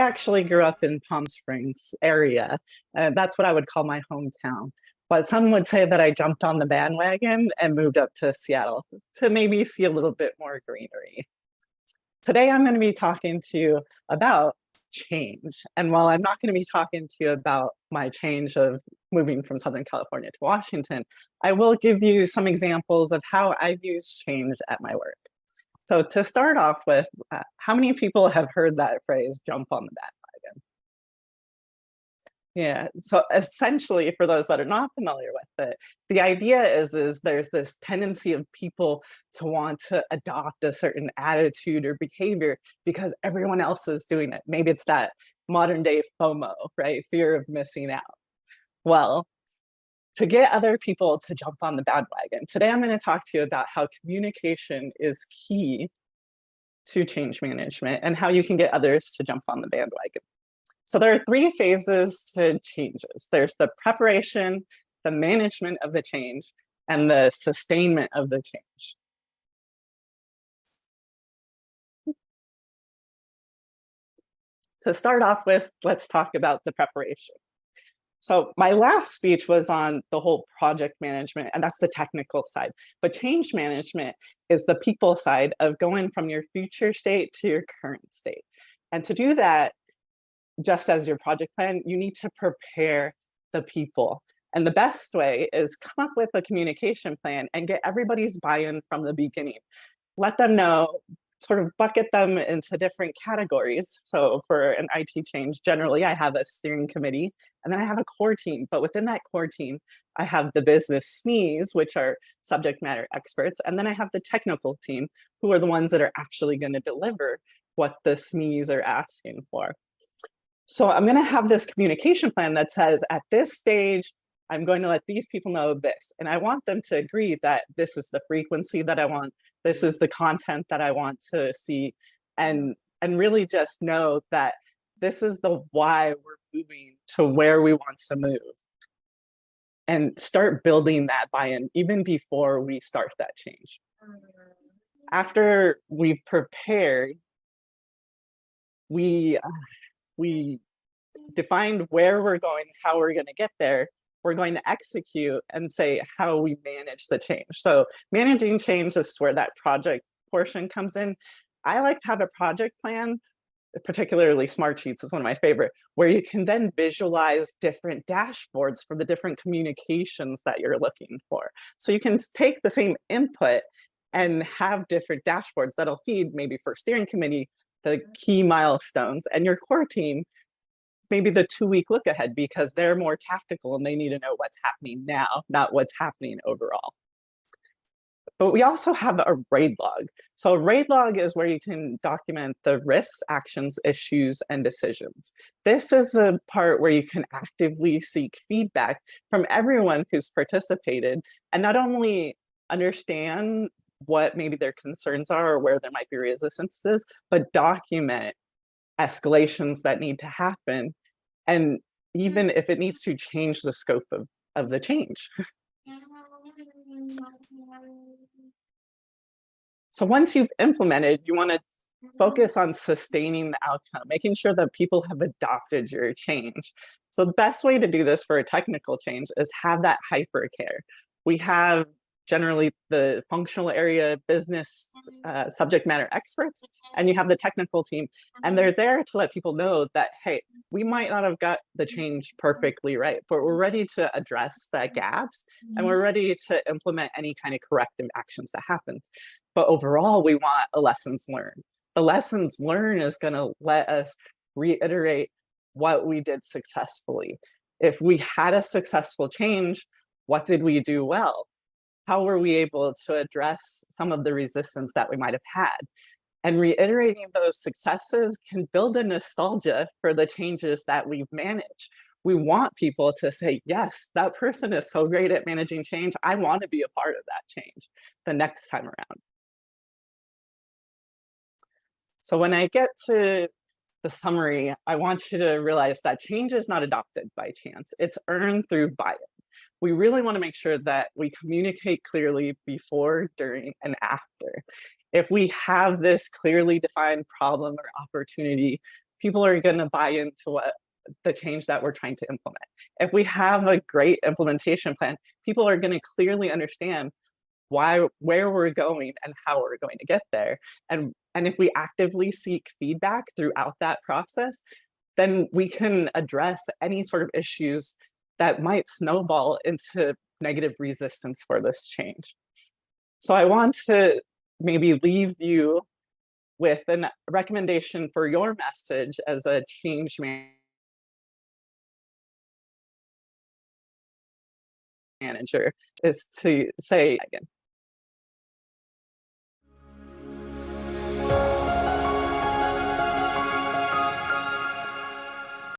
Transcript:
actually grew up in Palm Springs area. That's what I would call my hometown. But some would say that I jumped on the bandwagon and moved up to Seattle to maybe see a little bit more greenery. Today, I'm going to be talking to you about change. And while I'm not going to be talking to you about my change of moving from Southern California to Washington, I will give you some examples of how I've used change at my work. So to start off with, how many people have heard that phrase, jump on the bandwagon? Yeah, so essentially, for those that are not familiar with it, the idea is there's this tendency of people to want to adopt a certain attitude or behavior because everyone else is doing it. Maybe it's that modern day FOMO, right? Fear of missing out. Well, to get other people to jump on the bandwagon, today I'm going to talk to you about how communication is key to change management and how you can get others to jump on the bandwagon. So there are three phases to changes. There's the preparation, the management of the change, and the sustainment of the change. To start off with, let's talk about the preparation. So my last speech was on the whole project management, and that's the technical side. But change management is the people side of going from your future state to your current state. And to do that, just as your project plan, you need to prepare the people. And the best way is come up with a communication plan and get everybody's buy-in from the beginning. Let them know, sort of bucket them into different categories. So for an IT change, generally I have a steering committee and then I have a core team. But within that core team, I have the business SMEs, which are subject matter experts. And then I have the technical team, who are the ones that are actually going to deliver what the SMEs are asking for. So I'm going to have this communication plan that says, at this stage, I'm going to let these people know this. And I want them to agree that this is the frequency that I want, this is the content that I want to see, and really just know that this is the why we're moving to where we want to move. And start building that buy-in even before we start that change. After we've prepared, we defined where we're going, how we're going to get there. We're going to execute and say how we manage the change. So managing change is where that project portion comes in. I like to have a project plan, particularly Smartsheets is one of my favorite, where you can then visualize different dashboards for the different communications that you're looking for. So you can take the same input and have different dashboards that'll feed maybe for steering committee, the key milestones, and your core team, maybe the 2-week look ahead, because they're more tactical and they need to know what's happening now, not what's happening overall. But we also have a RAID log. So a RAID log is where you can document the risks, actions, issues, and decisions. This is the part where you can actively seek feedback from everyone who's participated and not only understand what maybe their concerns are or where there might be resistances, but document escalations that need to happen, and even if it needs to change the scope of the change. So once you've implemented, you want to focus on sustaining the outcome, making sure that people have adopted your change. So the best way to do this for a technical change is have that hypercare. We have generally the functional area business subject matter experts, and you have the technical team, and they're there to let people know that, hey, we might not have got the change perfectly right, but we're ready to address the gaps, and we're ready to implement any kind of corrective actions that happens. But overall, we want a lessons learned. The lessons learned is going to let us reiterate what we did successfully. If we had a successful change, what did we do well? How were we able to address some of the resistance that we might have had? And reiterating those successes can build a nostalgia for the changes that we've managed. We want people to say, yes, that person is so great at managing change. I want to be a part of that change the next time around. So when I get to the summary, I want you to realize that change is not adopted by chance. It's earned through buy-in. We really want to make sure that we communicate clearly before, during, and after. If we have this clearly defined problem or opportunity, people are going to buy into what the change that we're trying to implement. If we have a great implementation plan, people are going to clearly understand where we're going and how we're going to get there. And if we actively seek feedback throughout that process, then we can address any sort of issues that might snowball into negative resistance for this change. So I want to maybe leave you with a recommendation for your message as a change manager, is to say, again,